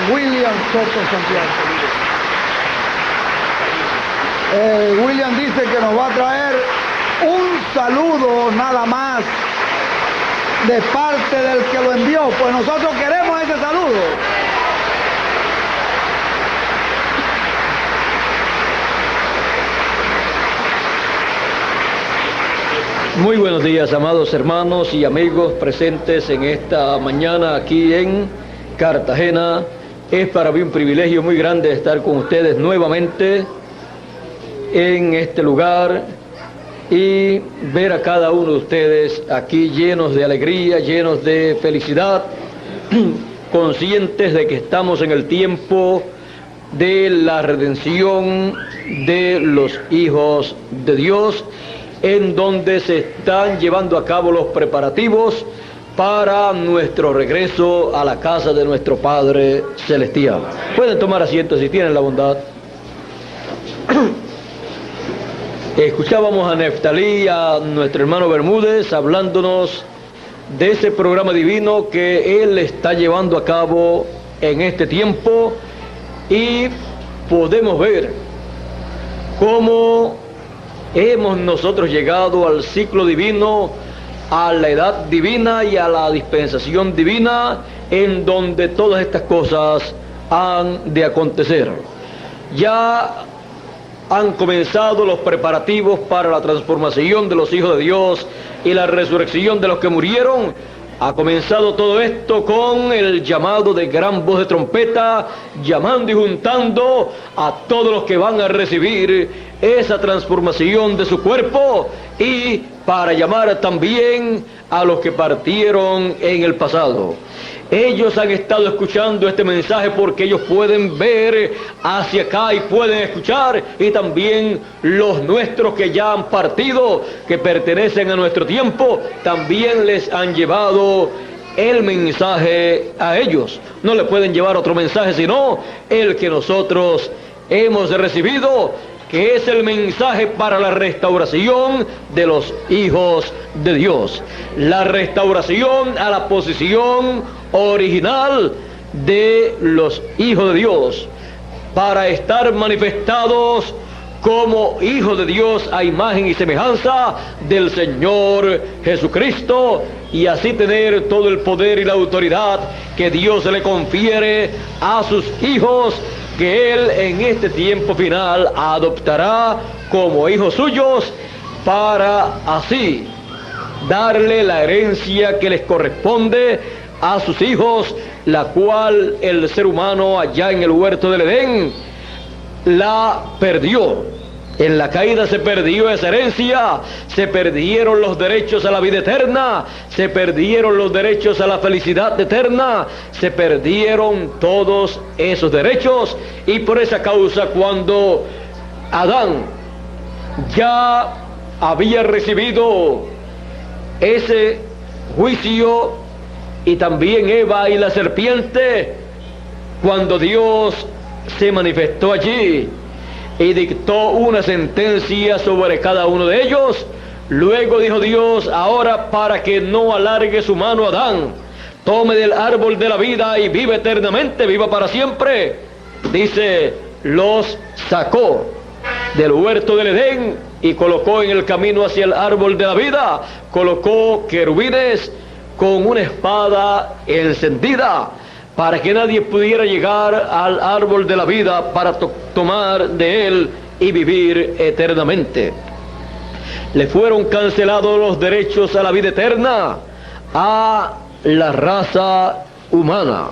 William Soto Santiago. William dice que nos va a traer un saludo nada más de parte del que lo envió. Pues nosotros queremos ese saludo. Muy buenos días, amados hermanos y amigos presentes en esta mañana aquí en Cartagena. Es para mí un privilegio muy grande estar con ustedes nuevamente en este lugar y ver a cada uno de ustedes aquí llenos de alegría, llenos de felicidad, conscientes de que estamos en el tiempo de la redención de los hijos de Dios, en donde se están llevando a cabo los preparativos para nuestro regreso a la casa de nuestro Padre Celestial. Pueden tomar asiento si tienen la bondad. Escuchábamos a Neftalí, a nuestro hermano Bermúdez, hablándonos de ese programa divino que él está llevando a cabo en este tiempo, y podemos ver cómo hemos nosotros llegado al ciclo divino, a la edad divina y a la dispensación divina, en donde todas estas cosas han de acontecer. Ya han comenzado los preparativos para la transformación de los hijos de Dios y la resurrección de los que murieron. Ha comenzado todo esto con el llamado de gran voz de trompeta, llamando y juntando a todos los que van a recibir esa transformación de su cuerpo, y para llamar también a los que partieron en el pasado. Ellos han estado escuchando este mensaje porque ellos pueden ver hacia acá y pueden escuchar, y también los nuestros que ya han partido, que pertenecen a nuestro tiempo, también les han llevado el mensaje a ellos. No le pueden llevar otro mensaje sino el que nosotros hemos recibido, que es el mensaje para la restauración de los hijos de Dios. La restauración a la posición original de los hijos de Dios, para estar manifestados como hijos de Dios a imagen y semejanza del Señor Jesucristo, y así tener todo el poder y la autoridad que Dios le confiere a sus hijos, que Él en este tiempo final adoptará como hijos suyos, para así darle la herencia que les corresponde a sus hijos, la cual el ser humano allá en el huerto del Edén la perdió. En la caída se perdió esa herencia, se perdieron los derechos a la vida eterna, se perdieron los derechos a la felicidad eterna, se perdieron todos esos derechos, y por esa causa, cuando Adán ya había recibido ese juicio, y también Eva y la serpiente, cuando Dios se manifestó allí y dictó una sentencia sobre cada uno de ellos, luego dijo Dios: ahora, para que no alargue su mano Adán, tome del árbol de la vida y viva eternamente, viva para siempre. Dice, los sacó del huerto del Edén y colocó en el camino hacia el árbol de la vida, colocó querubines con una espada encendida, para que nadie pudiera llegar al árbol de la vida para tomar de él y vivir eternamente. Le fueron cancelados los derechos a la vida eterna a la raza humana.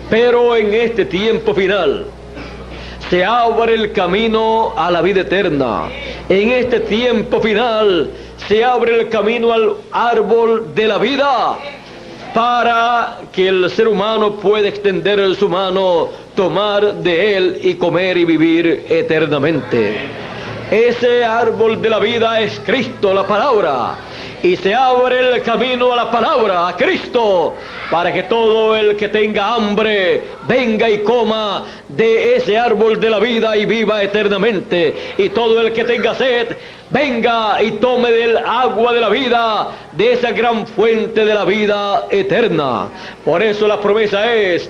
Pero en este tiempo final se abre el camino a la vida eterna. En este tiempo final se abre el camino al árbol de la vida, para que el ser humano pueda extender su mano, tomar de él y comer y vivir eternamente. Ese árbol de la vida es Cristo, la palabra, y se abre el camino a la palabra, a Cristo, para que todo el que tenga hambre venga y coma de ese árbol de la vida y viva eternamente, y todo el que tenga sed venga y tome del agua de la vida, de esa gran fuente de la vida eterna. Por eso la promesa es: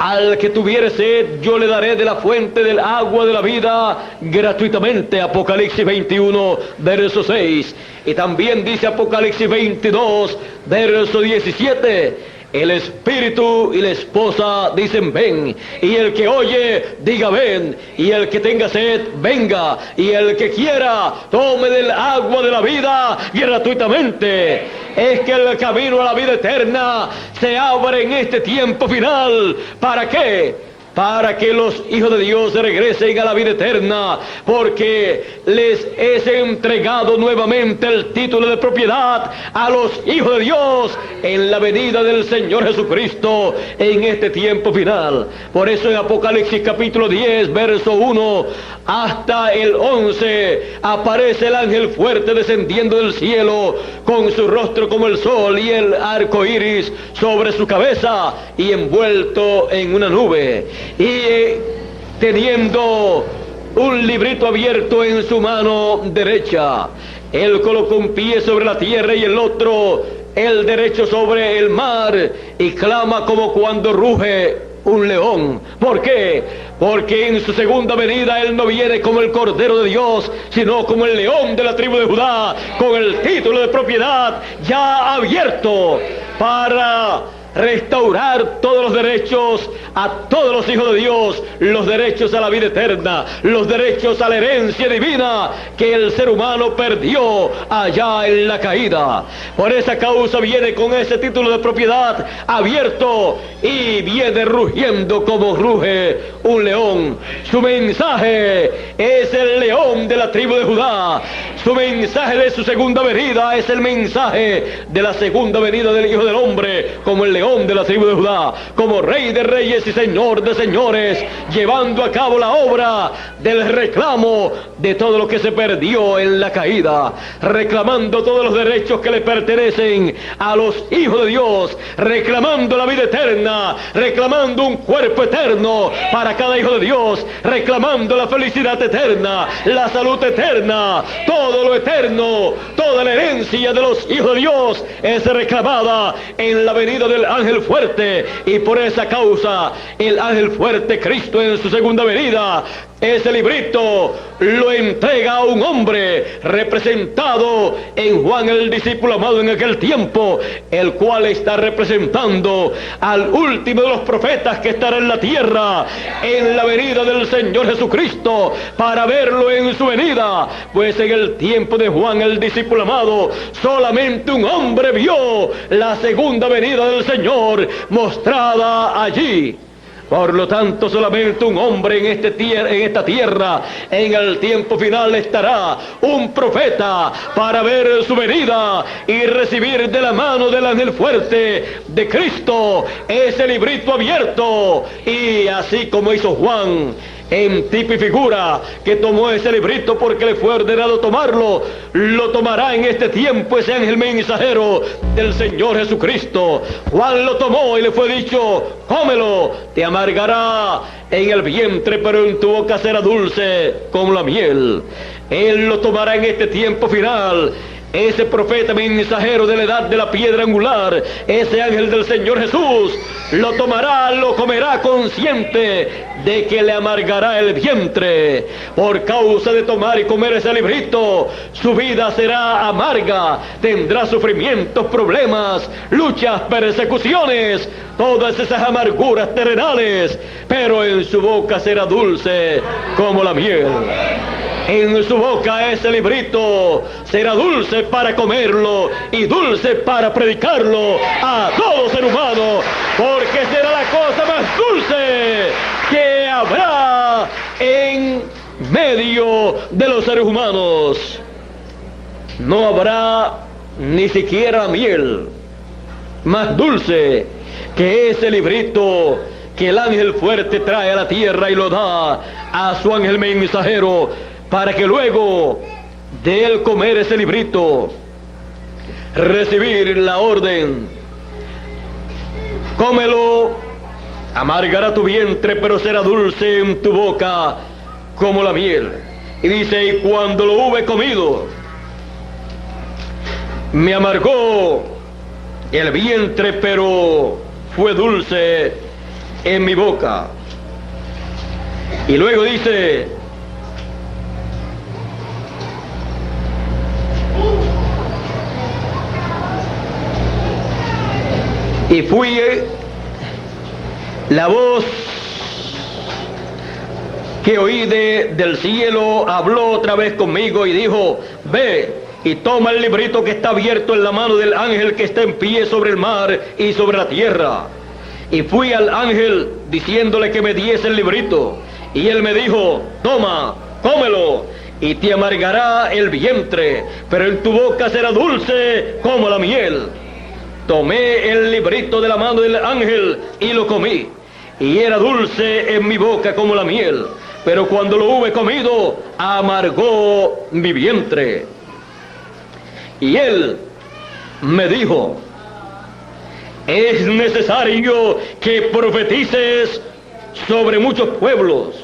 Al que tuviere sed, yo le daré de la fuente del agua de la vida gratuitamente. Apocalipsis 21, verso 6. Y también dice Apocalipsis 22, verso 17. El espíritu y la esposa dicen ven, y el que oye diga ven, y el que tenga sed venga, y el que quiera tome del agua de la vida gratuitamente. Es que el camino a la vida eterna se abre en este tiempo final. ¿Para qué? Para que los hijos de Dios regresen a la vida eterna, porque les es entregado nuevamente el título de propiedad a los hijos de Dios en la venida del Señor Jesucristo en este tiempo final. Por eso en Apocalipsis capítulo 10, verso 1 hasta el 11, aparece el ángel fuerte descendiendo del cielo, con su rostro como el sol y el arco iris sobre su cabeza, y envuelto en una nube. Y teniendo un librito abierto en su mano derecha, él colocó un pie sobre la tierra y el otro, el derecho, sobre el mar, y clama como cuando ruge un león. ¿Por qué? Porque en su segunda venida él no viene como el Cordero de Dios, sino como el león de la tribu de Judá, con el título de propiedad ya abierto para restaurar todos los derechos a todos los hijos de Dios, los derechos a la vida eterna, los derechos a la herencia divina que el ser humano perdió allá en la caída. Por esa causa viene con ese título de propiedad abierto y viene rugiendo como ruge un león. Su mensaje es el león de la tribu de Judá. Su mensaje de su segunda venida es el mensaje de la segunda venida del Hijo del Hombre, como el león de la tribu de Judá, como Rey de reyes y Señor de señores, llevando a cabo la obra del reclamo de todo lo que se perdió en la caída, reclamando todos los derechos que le pertenecen a los hijos de Dios, reclamando la vida eterna, reclamando un cuerpo eterno para cada hijo de Dios, reclamando la felicidad eterna, la salud eterna, todo lo eterno, toda la herencia de los hijos de Dios es reclamada en la venida del ángel fuerte. Y por esa causa el ángel fuerte, Cristo, en su segunda venida, ese librito lo entrega a un hombre representado en Juan el discípulo amado en aquel tiempo, el cual está representando al último de los profetas que estará en la tierra en la venida del Señor Jesucristo, para verlo en su venida. Pues en el tiempo de Juan el discípulo amado, solamente un hombre vio la segunda venida del Señor mostrada allí. Por lo tanto, solamente un hombre en esta tierra, en el tiempo final, estará un profeta para ver su venida y recibir de la mano del ángel fuerte de Cristo ese librito abierto. Y así como hizo Juan, en tipo y figura, que tomó ese librito porque le fue ordenado tomarlo, lo tomará en este tiempo ese ángel mensajero del Señor Jesucristo. Juan lo tomó y le fue dicho: cómelo, te amargará en el vientre, pero en tu boca será dulce como la miel. Él lo tomará en este tiempo final. Ese profeta mensajero de la edad de la piedra angular, ese ángel del Señor Jesús, lo tomará, lo comerá consciente de que le amargará el vientre. Por causa de tomar y comer ese librito, su vida será amarga, tendrá sufrimientos, problemas, luchas, persecuciones, todas esas amarguras terrenales, pero en su boca será dulce como la miel. En su boca ese librito será dulce para comerlo y dulce para predicarlo a todo ser humano, porque será la cosa más dulce que habrá en medio de los seres humanos. No habrá ni siquiera miel más dulce que ese librito que el ángel fuerte trae a la tierra y lo da a su ángel mensajero, para que luego de él comer ese librito, recibir la orden: cómelo, amargará tu vientre, pero será dulce en tu boca como la miel. Y dice: y cuando lo hube comido, me amargó el vientre, pero fue dulce en mi boca. Y luego dice: y fui la voz que oí del cielo, habló otra vez conmigo y dijo: ve y toma el librito que está abierto en la mano del ángel que está en pie sobre el mar y sobre la tierra. Y fui al ángel diciéndole que me diese el librito, y él me dijo: toma, cómelo, y te amargará el vientre, pero en tu boca será dulce como la miel. Tomé el librito de la mano del ángel y lo comí, y era dulce en mi boca como la miel, pero cuando lo hube comido, amargó mi vientre. Y él me dijo: es necesario que profetices sobre muchos pueblos,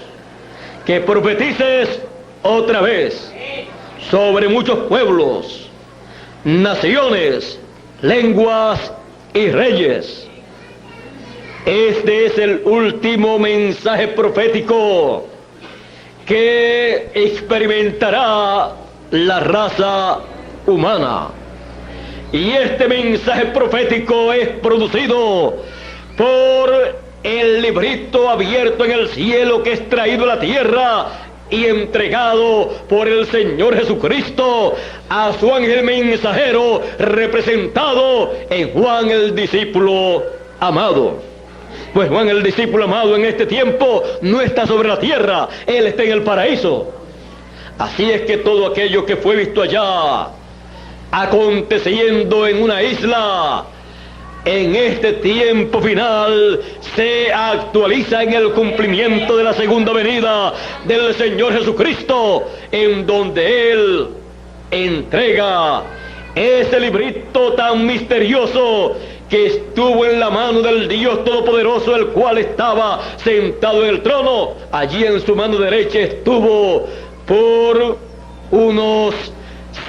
que profetices otra vez sobre muchos pueblos, naciones, lenguas y reyes. Este es el último mensaje profético que experimentará la raza humana. Y este mensaje profético es producido por el librito abierto en el cielo que es traído a la tierra y entregado por el Señor Jesucristo a su ángel mensajero, representado en Juan el discípulo amado. Pues Juan el discípulo amado en este tiempo no está sobre la tierra, él está en el paraíso. Así es que todo aquello que fue visto allá aconteciendo en una isla, en este tiempo final se actualiza en el cumplimiento de la segunda venida del Señor Jesucristo, en donde Él entrega ese librito tan misterioso que estuvo en la mano del Dios Todopoderoso, el cual estaba sentado en el trono. Allí en su mano derecha estuvo por unos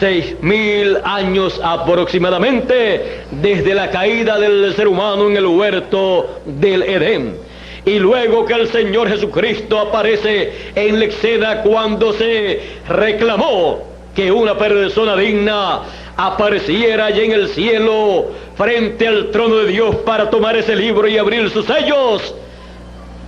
6.000 años aproximadamente, desde la caída del ser humano en el huerto del Edén. Y luego que el Señor Jesucristo aparece en la escena cuando se reclamó que una persona digna apareciera allí en el cielo frente al trono de Dios para tomar ese libro y abrir sus sellos,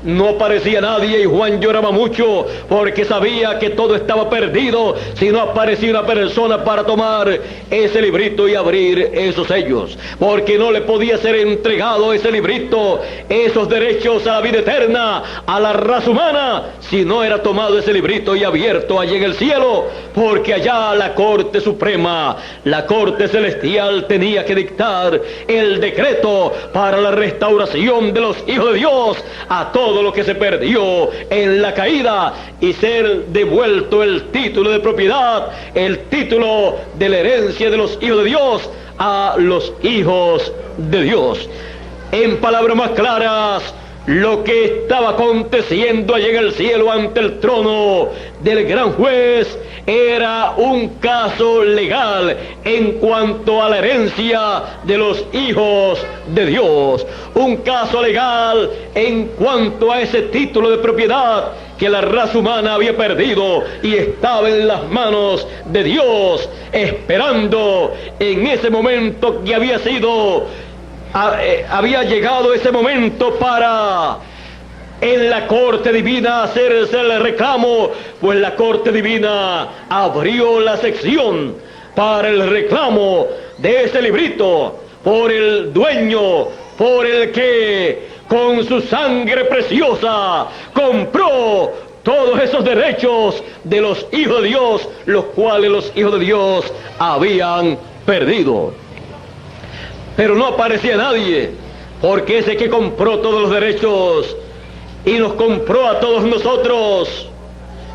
no aparecía nadie, y Juan lloraba mucho porque sabía que todo estaba perdido si no aparecía una persona para tomar ese librito y abrir esos sellos, porque no le podía ser entregado ese librito, esos derechos a la vida eterna a la raza humana, si no era tomado ese librito y abierto allí en el cielo, porque allá la Corte Suprema, la Corte Celestial, tenía que dictar el decreto para la restauración de los hijos de Dios a todo lo que se perdió en la caída, y ser devuelto el título de propiedad, el título de la herencia de los hijos de Dios a los hijos de Dios. En palabras más claras, lo que estaba aconteciendo allí en el cielo ante el trono del gran juez era un caso legal en cuanto a la herencia de los hijos de Dios, un caso legal en cuanto a ese título de propiedad que la raza humana había perdido y estaba en las manos de Dios, esperando en ese momento que había llegado ese momento para en la corte divina hacerse el reclamo, pues la corte divina abrió la sección para el reclamo de ese librito por el dueño, por el que con su sangre preciosa compró todos esos derechos de los hijos de Dios, los cuales los hijos de Dios habían perdido. Pero no aparecía nadie, porque ese que compró todos los derechos y nos compró a todos nosotros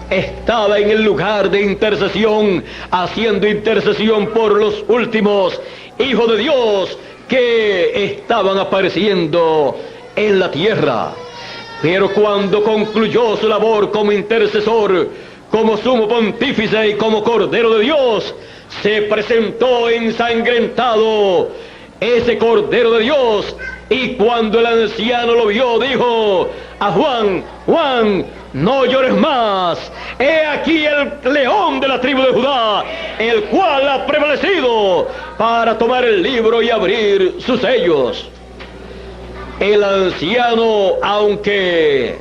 estaba en el lugar de intercesión, haciendo intercesión por los últimos hijos de Dios que estaban apareciendo en la tierra. Pero cuando concluyó su labor como intercesor, como sumo pontífice y como Cordero de Dios, se presentó ensangrentado ese Cordero de Dios. Y cuando el anciano lo vio, dijo a Juan: Juan, no llores más. He aquí el león de la tribu de Judá, el cual ha prevalecido para tomar el libro y abrir sus sellos. El anciano, aunque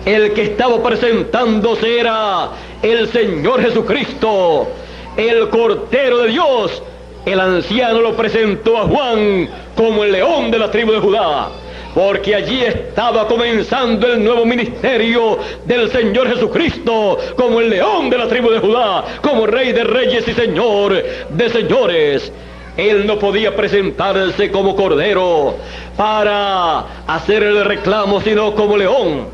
el que estaba presentándose era el Señor Jesucristo, el Cordero de Dios, el anciano lo presentó a Juan como el león de la tribu de Judá, porque allí estaba comenzando el nuevo ministerio del Señor Jesucristo, como el león de la tribu de Judá, como Rey de reyes y Señor de señores. Él no podía presentarse como cordero para hacer el reclamo, sino como león.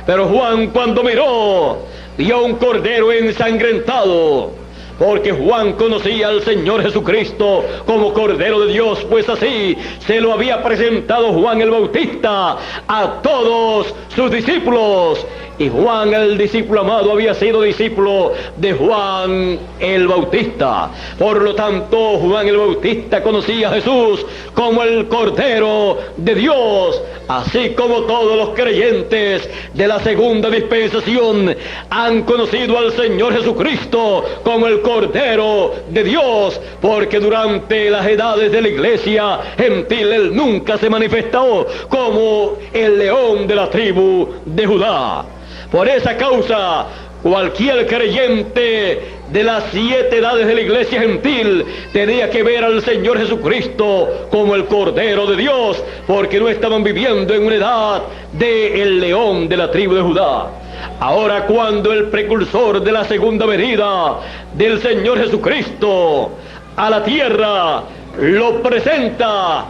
Pero Juan, cuando miró, vio un cordero ensangrentado, porque Juan conocía al Señor Jesucristo como Cordero de Dios, pues así se lo había presentado Juan el Bautista a todos sus discípulos. Y Juan, el discípulo amado, había sido discípulo de Juan el Bautista. Por lo tanto, Juan el Bautista conocía a Jesús como el Cordero de Dios, así como todos los creyentes de la segunda dispensación han conocido al Señor Jesucristo como el Cordero de Dios, porque durante las edades de la iglesia gentil Él nunca se manifestó como el león de la tribu de Judá. Por esa causa, cualquier creyente de las 7 edades de la iglesia gentil tenía que ver al Señor Jesucristo como el Cordero de Dios, porque no estaban viviendo en una edad del león de la tribu de Judá. Ahora, cuando el precursor de la segunda venida del Señor Jesucristo a la tierra lo presenta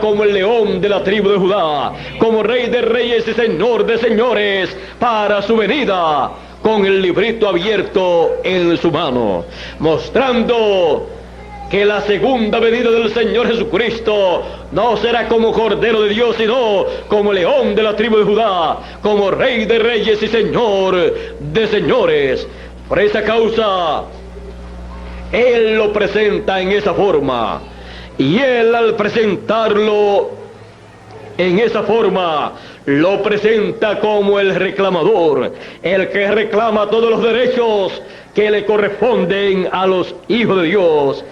como el león de la tribu de Judá, como Rey de reyes y Señor de señores, para su venida, con el librito abierto en su mano, mostrando que la segunda venida del Señor Jesucristo no será como Cordero de Dios, sino como león de la tribu de Judá, como Rey de reyes y Señor de señores. Por esa causa, Él lo presenta en esa forma. Y Él, al presentarlo en esa forma, lo presenta como el reclamador, el que reclama todos los derechos que le corresponden a los hijos de Dios,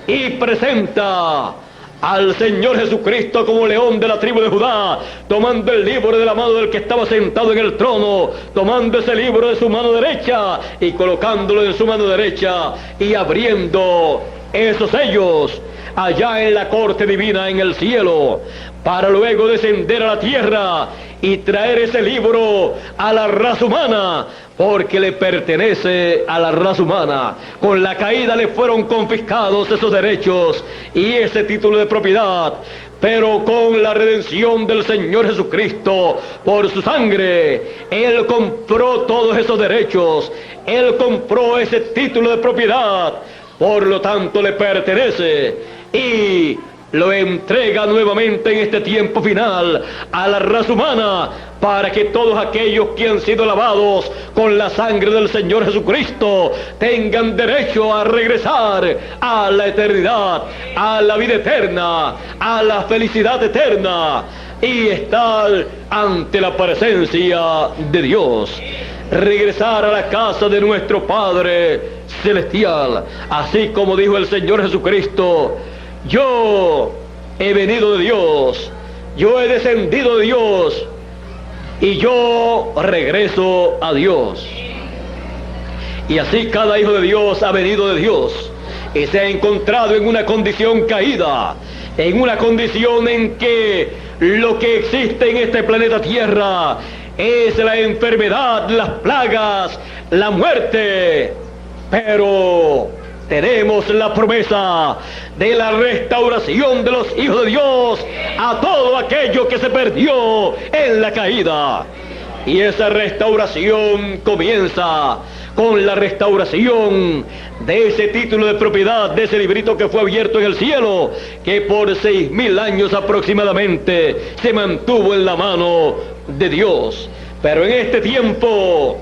y presenta al Señor Jesucristo como león de la tribu de Judá, tomando el libro de la mano del que estaba sentado en el trono, tomando ese libro de su mano derecha y colocándolo en su mano derecha y abriendo esos sellos allá en la corte divina en el cielo, para luego descender a la tierra y traer ese libro a la raza humana, porque le pertenece a la raza humana. Con la caída le fueron confiscados esos derechos y ese título de propiedad, pero con la redención del Señor Jesucristo por su sangre, Él compró todos esos derechos, Él compró ese título de propiedad, por lo tanto le pertenece, y lo entrega nuevamente en este tiempo final a la raza humana, para que todos aquellos que han sido lavados con la sangre del Señor Jesucristo tengan derecho a regresar a la eternidad, a la vida eterna, a la felicidad eterna, y estar ante la presencia de Dios. Regresar a la casa de nuestro Padre Celestial, así como dijo el Señor Jesucristo: yo he venido de Dios, yo he descendido de Dios, y yo regreso a Dios. Y así cada hijo de Dios ha venido de Dios y se ha encontrado en una condición caída, en una condición en que lo que existe en este planeta Tierra es la enfermedad, las plagas, la muerte. Pero tenemos la promesa de la restauración de los hijos de Dios a todo aquello que se perdió en la caída. Y esa restauración comienza con la restauración de ese título de propiedad, de ese librito que fue abierto en el cielo, que por 6.000 años aproximadamente se mantuvo en la mano de Dios. Pero en este tiempo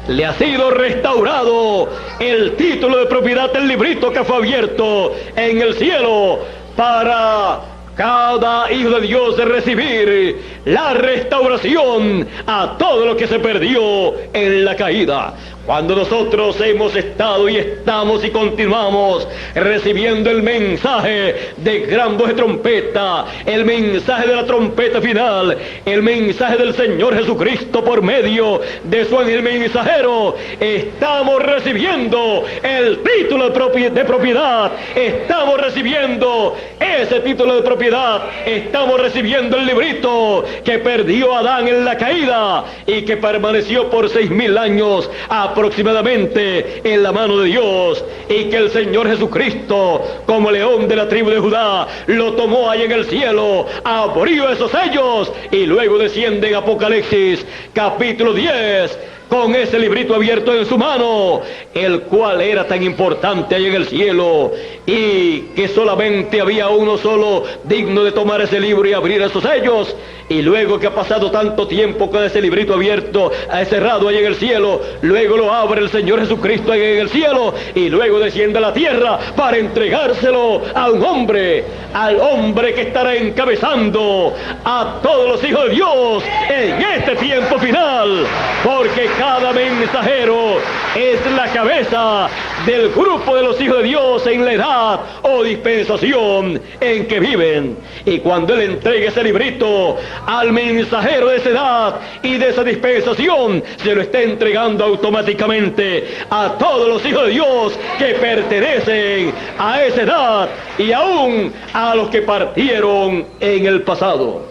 le ha sido restaurado el título de propiedad del librito que fue abierto en el cielo para cada hijo de Dios de recibir la restauración a todo lo que se perdió en la caída. Cuando nosotros hemos estado y estamos y continuamos recibiendo el mensaje de gran voz de trompeta, el mensaje de la trompeta final, el mensaje del Señor Jesucristo por medio de su ángel mensajero, estamos recibiendo el título de propiedad, estamos recibiendo ese título de propiedad, estamos recibiendo el librito que perdió Adán en la caída y que permaneció por 6,000 años aproximadamente en la mano de Dios, y que el Señor Jesucristo, como león de la tribu de Judá, lo tomó ahí en el cielo, abrió esos sellos y luego desciende en Apocalipsis capítulo 10 con ese librito abierto en su mano, el cual era tan importante ahí en el cielo, y que solamente había uno solo digno de tomar ese libro y abrir esos sellos. Y luego que ha pasado tanto tiempo con ese librito abierto, cerrado ahí en el cielo, luego lo abre el Señor Jesucristo ahí en el cielo, y luego desciende a la tierra para entregárselo a un hombre, al hombre que estará encabezando a todos los hijos de Dios en este tiempo final, porque cada mensajero es la cabeza del grupo de los hijos de Dios en la edad o dispensación en que viven. Y cuando Él entregue ese librito al mensajero de esa edad y de esa dispensación, se lo está entregando automáticamente a todos los hijos de Dios que pertenecen a esa edad y aún a los que partieron en el pasado.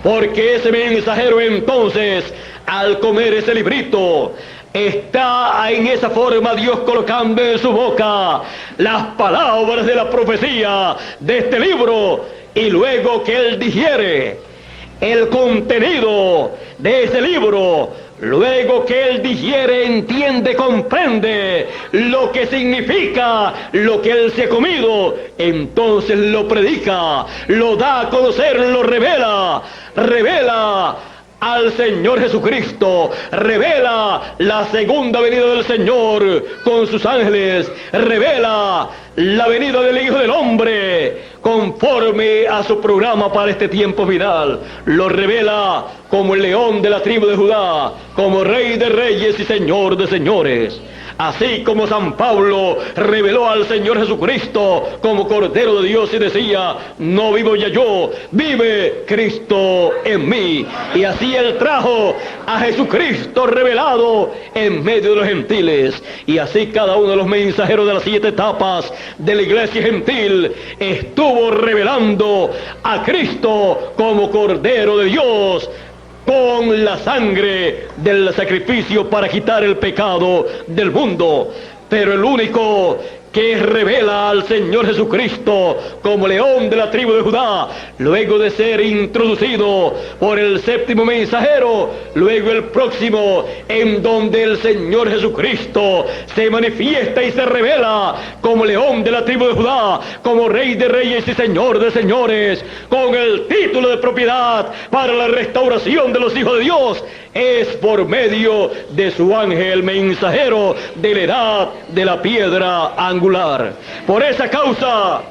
Porque ese mensajero entonces, al comer ese librito, está en esa forma Dios colocando en su boca las palabras de la profecía de este libro, y luego que Él digiere el contenido de ese libro, luego que Él digiere, entiende, comprende lo que significa lo que Él se ha comido, entonces lo predica, lo da a conocer, lo revela al Señor Jesucristo, revela la segunda venida del Señor con sus ángeles, revela la venida del Hijo del Hombre conforme a su programa para este tiempo final. Lo revela como el león de la tribu de Judá, como Rey de reyes y Señor de señores. Así como San Pablo reveló al Señor Jesucristo como Cordero de Dios y decía: no vivo ya yo, vive Cristo en mí. Y así Él trajo a Jesucristo revelado en medio de los gentiles. Y así cada uno de los mensajeros de las 7 etapas de la iglesia gentil estuvo revelando a Cristo como Cordero de Dios, con la sangre del sacrificio para quitar el pecado del mundo. Pero el único que revela al Señor Jesucristo como león de la tribu de Judá, luego de ser introducido por el 7º mensajero, luego el próximo, en donde el Señor Jesucristo se manifiesta y se revela como león de la tribu de Judá, como Rey de reyes y Señor de señores, con el título de propiedad para la restauración de los hijos de Dios, es por medio de su ángel mensajero de la edad de la piedra angular. Por esa causa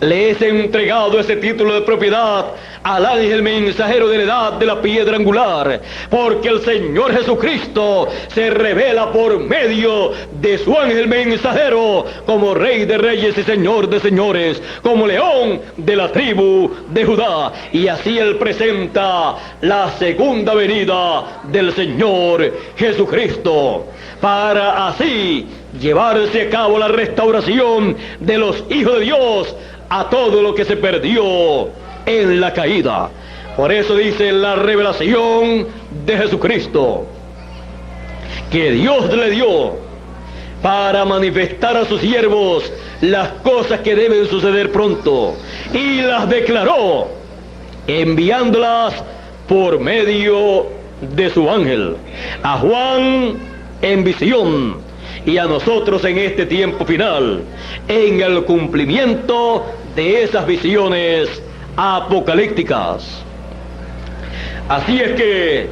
le es entregado ese título de propiedad al ángel mensajero de la edad de la piedra angular, porque el Señor Jesucristo se revela por medio de su ángel mensajero como Rey de reyes y Señor de señores, como león de la tribu de Judá. Y así Él presenta la segunda venida del Señor Jesucristo, para así llevarse a cabo la restauración de los hijos de Dios a todo lo que se perdió en la caída. Por eso dice la revelación de Jesucristo, que Dios le dio para manifestar a sus siervos las cosas que deben suceder pronto, y las declaró enviándolas por medio de su ángel a Juan en visión, y a nosotros en este tiempo final, en el cumplimiento de esas visiones apocalípticas. Así es que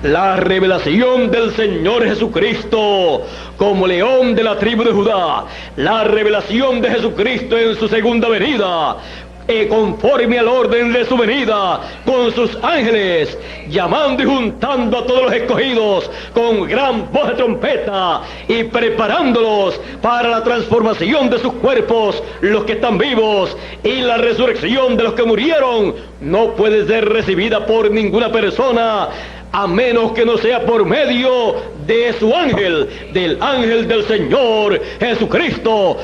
la revelación del Señor Jesucristo como león de la tribu de Judá, la revelación de Jesucristo en su segunda venida, conforme al orden de su venida, con sus ángeles, llamando y juntando a todos los escogidos con gran voz de trompeta y preparándolos para la transformación de sus cuerpos, los que están vivos, y la resurrección de los que murieron no puede ser recibida por ninguna persona a menos que no sea por medio de su ángel, del ángel del Señor Jesucristo,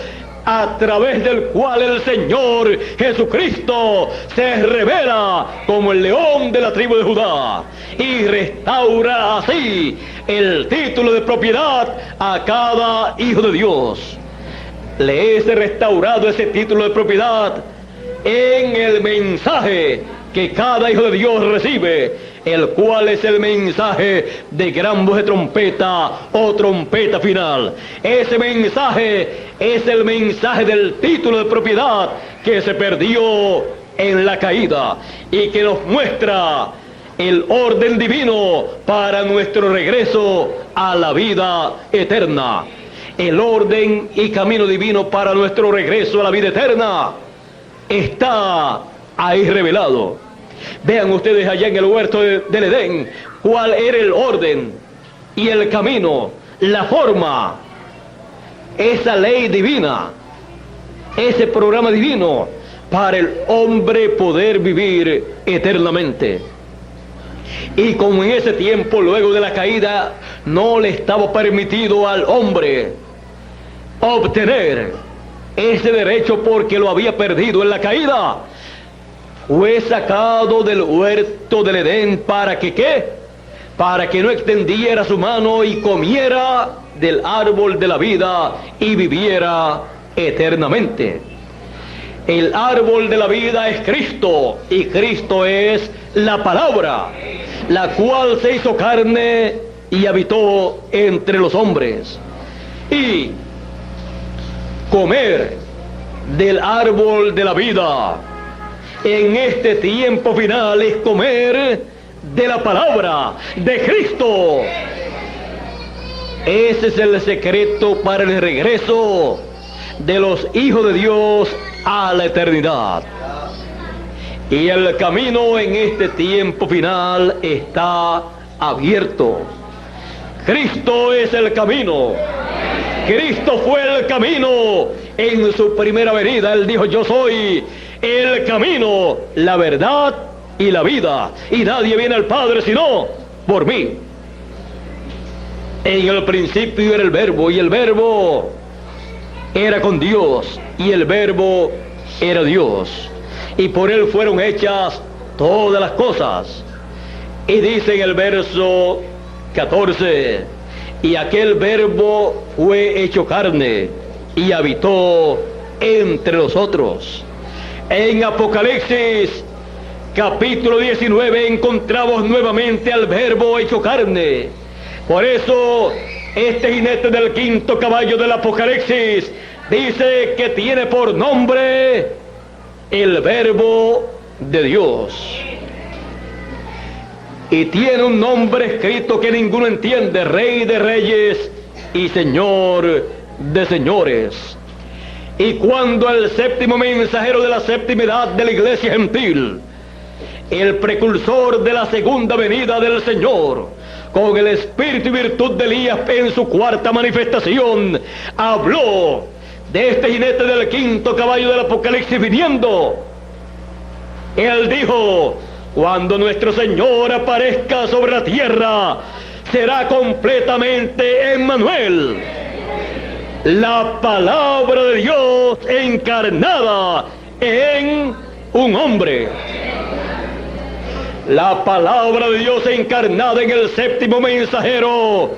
a través del cual el Señor Jesucristo se revela como el león de la tribu de Judá y restaura así el título de propiedad a cada hijo de Dios. Le es restaurado ese título de propiedad en el mensaje que cada hijo de Dios recibe, el cual es el mensaje de gran voz de trompeta o trompeta final. Ese mensaje es el mensaje del título de propiedad que se perdió en la caída y que nos muestra el orden divino para nuestro regreso a la vida eterna. El orden y camino divino para nuestro regreso a la vida eterna está ahí revelado. Vean ustedes allá en el huerto del Edén cuál era el orden y el camino, la forma, esa ley divina, ese programa divino para el hombre poder vivir eternamente. Y como en ese tiempo, luego de la caída, no le estaba permitido al hombre obtener ese derecho porque lo había perdido en la caída, fue sacado del huerto del Edén para que ¿qué? Para que no extendiera su mano y comiera del árbol de la vida y viviera eternamente. El árbol de la vida es Cristo, y Cristo es la palabra, la cual se hizo carne y habitó entre los hombres. Y comer del árbol de la vida en este tiempo final es comer de la palabra de Cristo. Ese es el secreto para el regreso de los hijos de Dios a la eternidad. Y el camino en este tiempo final está abierto. Cristo es el camino. Cristo fue el camino en su primera venida. Él dijo: yo soy el camino, la verdad y la vida, y nadie viene al Padre sino por mí. En el principio era el Verbo, y el Verbo era con Dios, y el Verbo era Dios, y por él fueron hechas todas las cosas. Y dice en el verso 14: y aquel Verbo fue hecho carne y habitó entre nosotros. En Apocalipsis capítulo 19 encontramos nuevamente al Verbo hecho carne. Por eso este jinete del quinto caballo del Apocalipsis dice que tiene por nombre el Verbo de Dios. Y tiene un nombre escrito que ninguno entiende: Rey de Reyes y Señor de Señores. Y cuando el séptimo mensajero de la séptima edad de la iglesia gentil, el precursor de la segunda venida del Señor, con el espíritu y virtud de Elías en su cuarta manifestación, habló de este jinete del quinto caballo del Apocalipsis viniendo, él dijo: cuando nuestro Señor aparezca sobre la tierra, será completamente Emmanuel, la palabra de Dios encarnada en un hombre. La palabra de Dios encarnada en el séptimo mensajero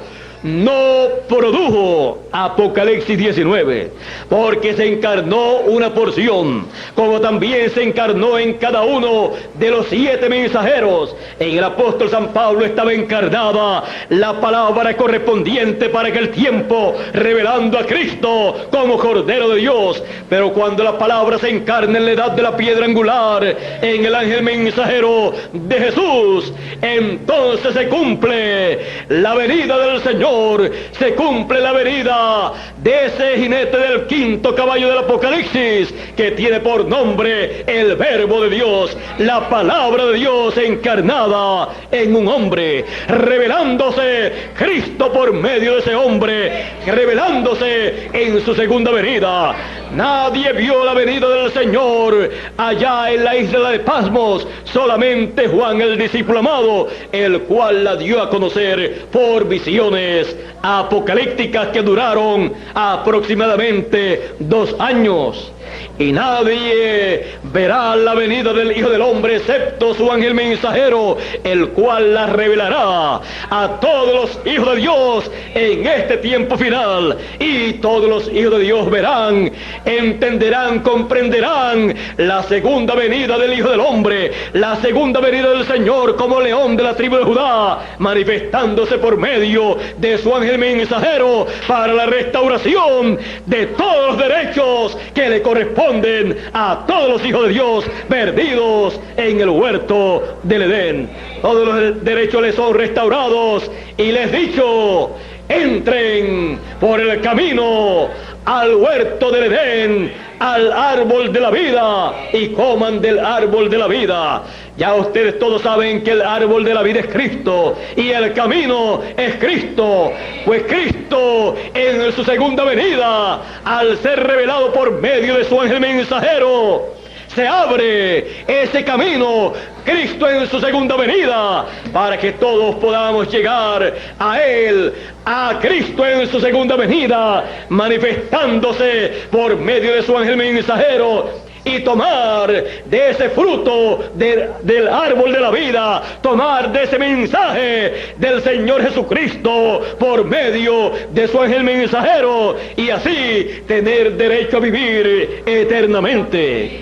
no produjo Apocalipsis 19, porque se encarnó una porción, como también se encarnó en cada uno de los 7 mensajeros. En el apóstol San Pablo estaba encarnada la palabra correspondiente para aquel tiempo, revelando a Cristo como Cordero de Dios. Pero cuando la palabra se encarna en la edad de la piedra angular, en el ángel mensajero de Jesús, entonces se cumple la venida del Señor, se cumple la venida de ese jinete del 5º caballo del Apocalipsis, que tiene por nombre el Verbo de Dios, la palabra de Dios encarnada en un hombre, revelándose Cristo por medio de ese hombre, revelándose en su segunda venida. Nadie vio la venida del Señor allá en la isla de Pasmos, solamente Juan el discípulo amado, el cual la dio a conocer por visiones apocalípticas que duraron aproximadamente 2 años. Y nadie verá la venida del Hijo del Hombre excepto su ángel mensajero, el cual la revelará a todos los hijos de Dios en este tiempo final. Y todos los hijos de Dios verán, entenderán, comprenderán la segunda venida del Hijo del Hombre, la segunda venida del Señor como león de la tribu de Judá, manifestándose por medio de su ángel mensajero para la restauración de todos los derechos que le corresponden a todos los hijos de Dios perdidos en el huerto del Edén. Todos los derechos les son restaurados y les dicho: entren por el camino al huerto del Edén, al árbol de la vida, y coman del árbol de la vida. Ya ustedes todos saben que el árbol de la vida es Cristo y el camino es Cristo, pues Cristo en su segunda venida, al ser revelado por medio de su ángel mensajero, se abre ese camino, Cristo en su segunda venida, para que todos podamos llegar a Él, a Cristo en su segunda venida, manifestándose por medio de su ángel mensajero, y tomar de ese fruto del árbol de la vida, tomar de ese mensaje del Señor Jesucristo por medio de su ángel mensajero, y así tener derecho a vivir eternamente.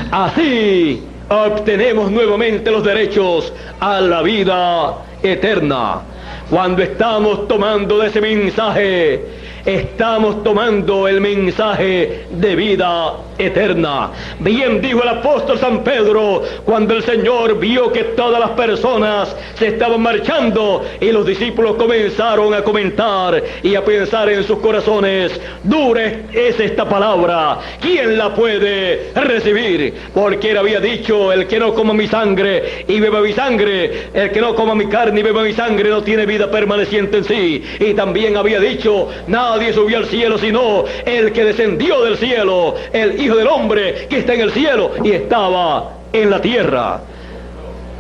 Así obtenemos nuevamente los derechos a la vida eterna. Cuando estamos tomando de ese mensaje, estamos tomando el mensaje de vida eterna. Bien dijo el apóstol San Pedro cuando el Señor vio que todas las personas se estaban marchando y los discípulos comenzaron a comentar y a pensar en sus corazones: dura es esta palabra, ¿quién la puede recibir? Porque él había dicho: el que no coma mi sangre y beba mi sangre, el que no coma mi carne y beba mi sangre no tiene vida permaneciente en sí. Y también había dicho: nadie subió al cielo sino el que descendió del cielo, el Hijo del Hombre que está en el cielo y estaba en la tierra.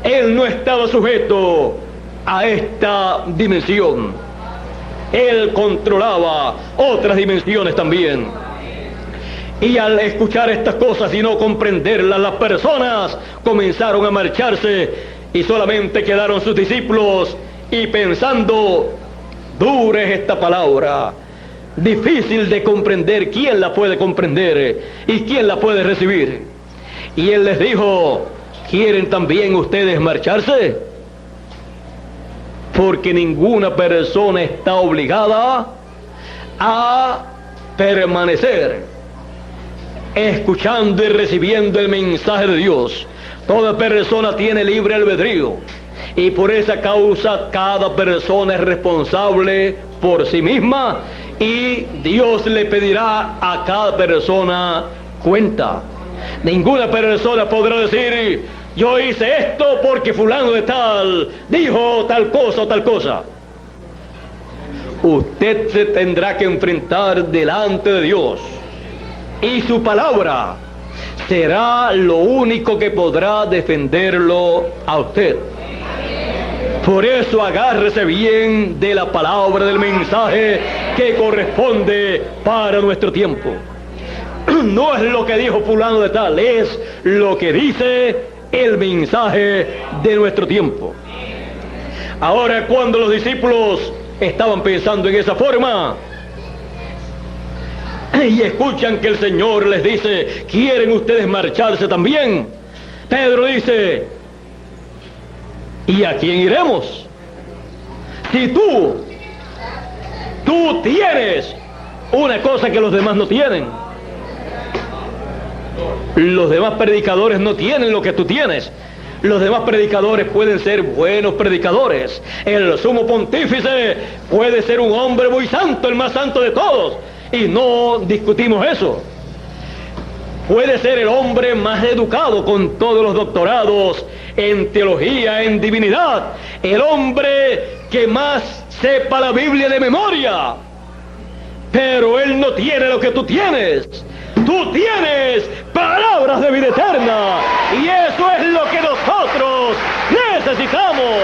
Él no estaba sujeto a esta dimensión. Él controlaba otras dimensiones también. Y al escuchar estas cosas y no comprenderlas, las personas comenzaron a marcharse y solamente quedaron sus discípulos y pensando: dura es esta palabra, difícil de comprender, ¿quién la puede comprender y quién la puede recibir? Y él les dijo: ¿quieren también ustedes marcharse? Porque ninguna persona está obligada a permanecer escuchando y recibiendo el mensaje de Dios. Toda persona tiene libre albedrío, y por esa causa cada persona es responsable por sí misma, y Dios le pedirá a cada persona cuenta. Ninguna persona podrá decir: yo hice esto porque fulano de tal dijo tal cosa o tal cosa. Usted se tendrá que enfrentar delante de Dios, y su palabra será lo único que podrá defenderlo a usted. Por eso agárrese bien de la palabra, del mensaje que corresponde para nuestro tiempo. No es lo que dijo fulano de tal, es lo que dice el mensaje de nuestro tiempo. Ahora, cuando los discípulos estaban pensando en esa forma. Y escuchan que el Señor les dice: ¿quieren ustedes marcharse también? Pedro dice: ¿y a quién iremos? Si tú tienes una cosa que los demás no tienen. Los demás predicadores no tienen lo que tú tienes. Los demás predicadores pueden ser buenos predicadores. El sumo pontífice puede ser un hombre muy santo, el más santo de todos, y no discutimos eso. Puede ser el hombre más educado, con todos los doctorados en teología, en divinidad, el hombre que más sepa la Biblia de memoria, pero él no tiene lo que tú tienes. Tú tienes palabras de vida eterna, y eso es lo que nosotros necesitamos.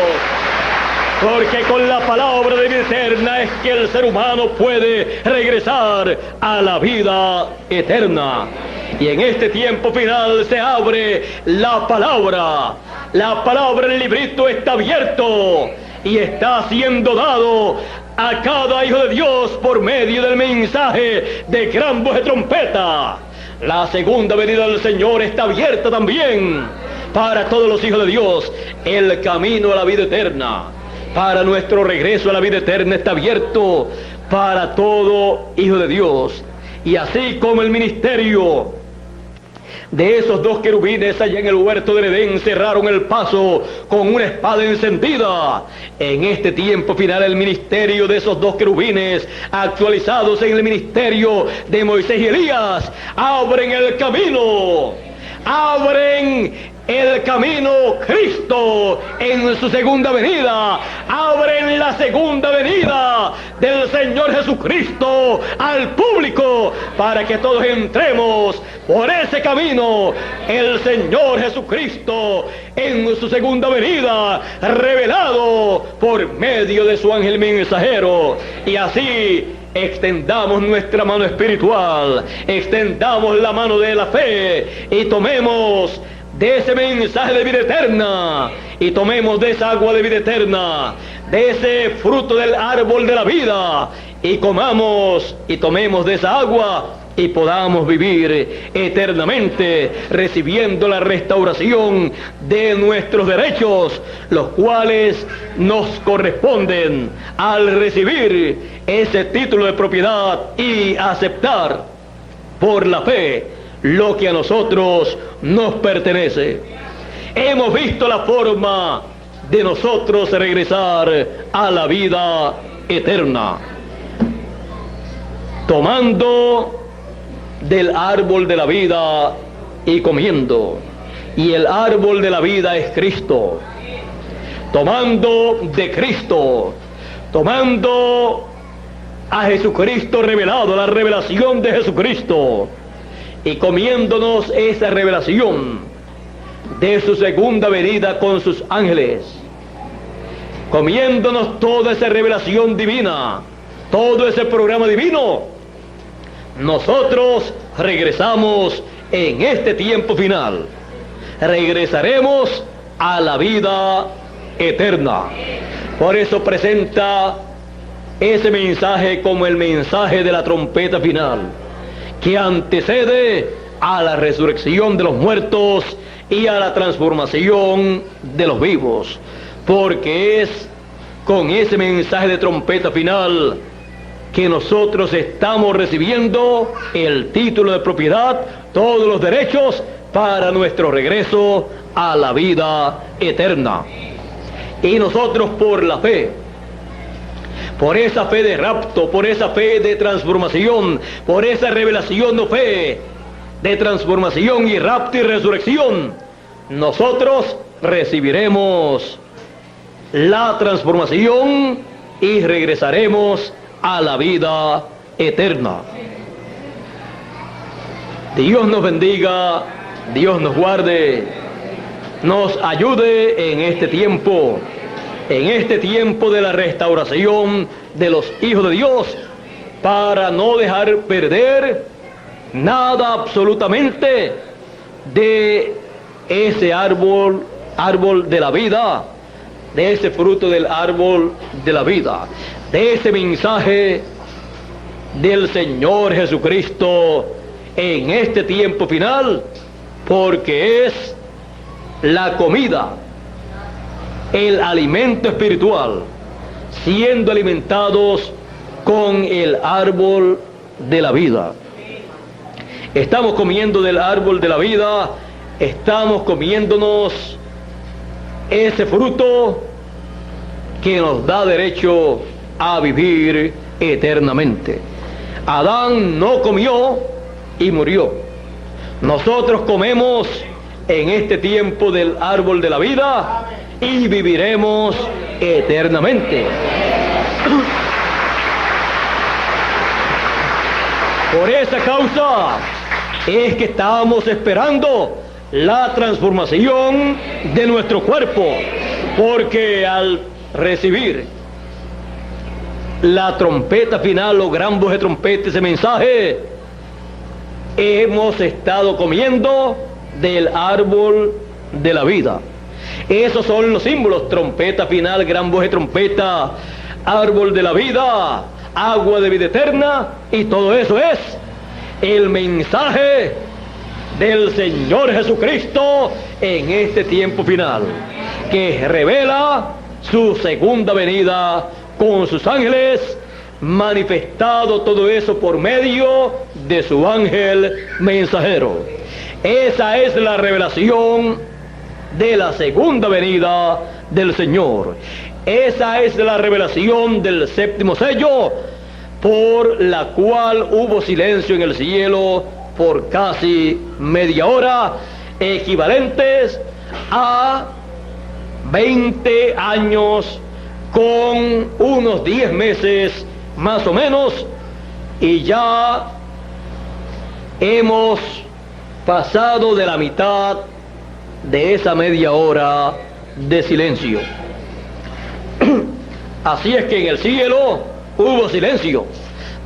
Porque con la palabra de vida eterna es que el ser humano puede regresar a la vida eterna. Y en este tiempo final se abre la palabra. La palabra en el librito está abierto y está siendo dado a cada hijo de Dios por medio del mensaje de gran voz de trompeta. La segunda venida del Señor está abierta también para todos los hijos de Dios. El camino a la vida eterna, para nuestro regreso a la vida eterna, está abierto para todo hijo de Dios. Y así como el ministerio de esos dos querubines allá en el huerto del Edén cerraron el paso con una espada encendida, en este tiempo final el ministerio de esos dos querubines, actualizados en el ministerio de Moisés y Elías, abren el camino Cristo en su segunda venida. Abren la segunda venida del Señor Jesucristo al público para que todos entremos por ese camino. El Señor Jesucristo en su segunda venida, revelado por medio de su ángel mensajero. Y así extendamos nuestra mano espiritual, extendamos la mano de la fe y tomemos de ese mensaje de vida eterna, y tomemos de esa agua de vida eterna, de ese fruto del árbol de la vida, y comamos y tomemos de esa agua y podamos vivir eternamente recibiendo la restauración de nuestros derechos, los cuales nos corresponden al recibir ese título de propiedad y aceptar por la fe lo que a nosotros nos pertenece. Hemos visto la forma de nosotros regresar a la vida eterna, tomando del árbol de la vida y comiendo. Y el árbol de la vida es Cristo. Tomando de Cristo, tomando a Jesucristo revelado, la revelación de Jesucristo, y comiéndonos esa revelación de su segunda venida con sus ángeles, comiéndonos toda esa revelación divina, todo ese programa divino, nosotros regresamos en este tiempo final. Regresaremos a la vida eterna. Por eso presenta ese mensaje como el mensaje de la trompeta final, que antecede a la resurrección de los muertos y a la transformación de los vivos, porque es con ese mensaje de trompeta final que nosotros estamos recibiendo el título de propiedad, todos los derechos para nuestro regreso a la vida eterna. Y nosotros por la fe, por esa fe de rapto, por esa fe de transformación, por esa revelación de fe, de transformación y rapto y resurrección, nosotros recibiremos la transformación y regresaremos a la vida eterna. Dios nos bendiga, Dios nos guarde, nos ayude en este tiempo de la restauración de los hijos de Dios, para no dejar perder nada absolutamente de ese árbol de la vida, de ese fruto del árbol de la vida. de ese mensaje del Señor Jesucristo en este tiempo final, porque es la comida, el alimento espiritual, siendo alimentados con el árbol de la vida. Estamos comiendo del árbol de la vida, estamos comiéndonos ese fruto que nos da derecho a vivir eternamente. Adán no comió y murió. Nosotros comemos en este tiempo del árbol de la vida y viviremos eternamente. Por esa causa es que estamos esperando la transformación de nuestro cuerpo, porque al recibir la trompeta final o gran voz de trompeta, ese mensaje, hemos estado comiendo del árbol de la vida. Esos son los símbolos: trompeta final, gran voz de trompeta, árbol de la vida, agua de vida eterna, y todo eso es el mensaje del Señor Jesucristo en este tiempo final, que revela su segunda venida con sus ángeles, manifestado todo eso por medio de su ángel mensajero. Esa es la revelación de la segunda venida del Señor. Esa es la revelación del séptimo sello, por la cual hubo silencio en el cielo por casi media hora, equivalentes a 20 años con unos 10 meses más o menos, y ya hemos pasado de la mitad de esa media hora de silencio. Así es que en el cielo hubo silencio,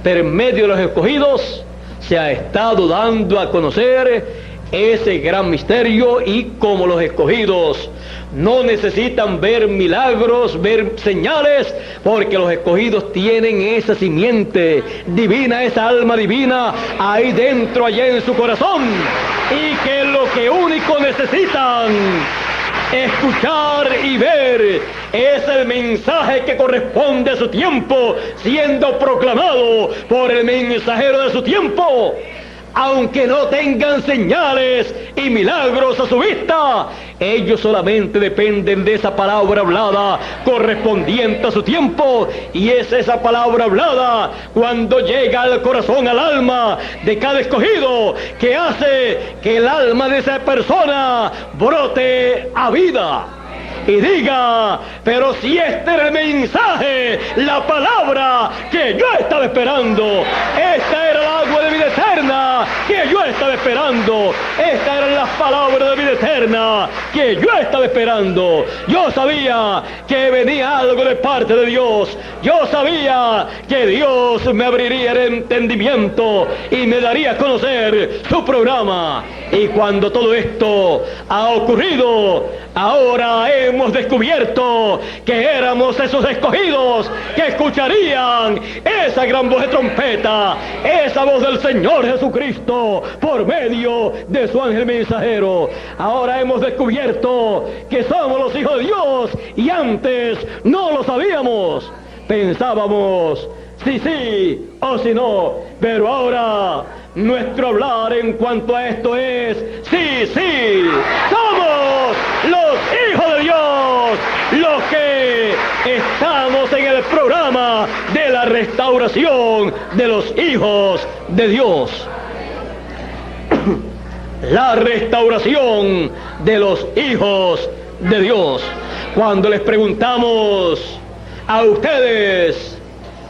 pero en medio de los escogidos se ha estado dando a conocer ese gran misterio, y como los escogidos no necesitan ver milagros, ver señales, porque los escogidos tienen esa simiente divina, esa alma divina ahí dentro, allá en su corazón, y que lo que único necesitan escuchar y ver es el mensaje que corresponde a su tiempo, siendo proclamado por el mensajero de su tiempo. Aunque no tengan señales y milagros a su vista, ellos solamente dependen de esa palabra hablada correspondiente a su tiempo, y es esa palabra hablada cuando llega al corazón, al alma de cada escogido, que hace que el alma de esa persona brote a vida y diga: pero si este era el mensaje, la palabra que yo estaba esperando, esta era el agua de vida eterna que yo estaba esperando, estas eran las palabras de vida eterna que yo estaba esperando. Yo sabía que venía algo de parte de Dios, yo sabía que Dios me abriría el entendimiento y me daría a conocer su programa. Y cuando todo esto ha ocurrido, ahora hemos descubierto que éramos esos escogidos que escucharían esa gran voz de trompeta, esa voz del Señor Jesucristo por medio de su ángel mensajero. Ahora hemos descubierto que somos los hijos de Dios, y antes no lo sabíamos. Pensábamos si sí o si no, pero ahora nuestro hablar en cuanto a esto es sí, sí. Somos los hijos de Dios, los que estamos en el programa de la restauración de los hijos de Dios. La restauración de los hijos de Dios. Cuando les preguntamos a ustedes,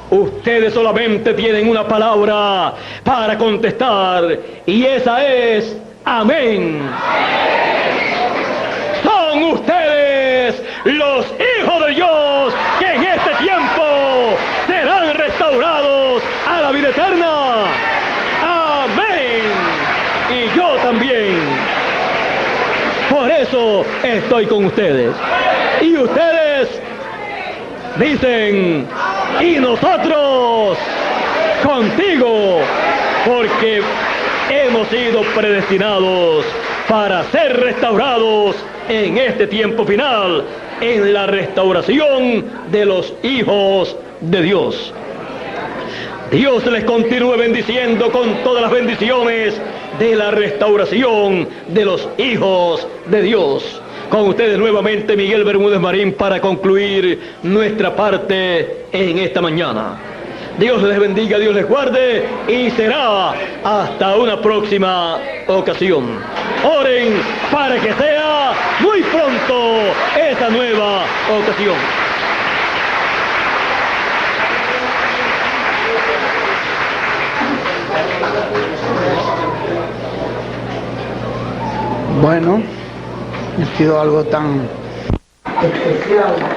ustedes solamente tienen una palabra para contestar, y esa es amén. Son ustedes los hijos de Dios que en este tiempo serán restaurados a la vida eterna. Amén. Y yo también. Por eso estoy con ustedes. Y ustedes dicen y nosotros contigo, porque hemos sido predestinados para ser restaurados en este tiempo final, en la restauración de los hijos de Dios. Dios les continúe bendiciendo con todas las bendiciones de la restauración de los hijos de Dios. Con ustedes nuevamente Miguel Bermúdez Marín para concluir nuestra parte en esta mañana. Dios les bendiga, Dios les guarde y será hasta una próxima ocasión. Oren para que sea muy pronto esa nueva ocasión. Bueno, ha sido algo tan especial.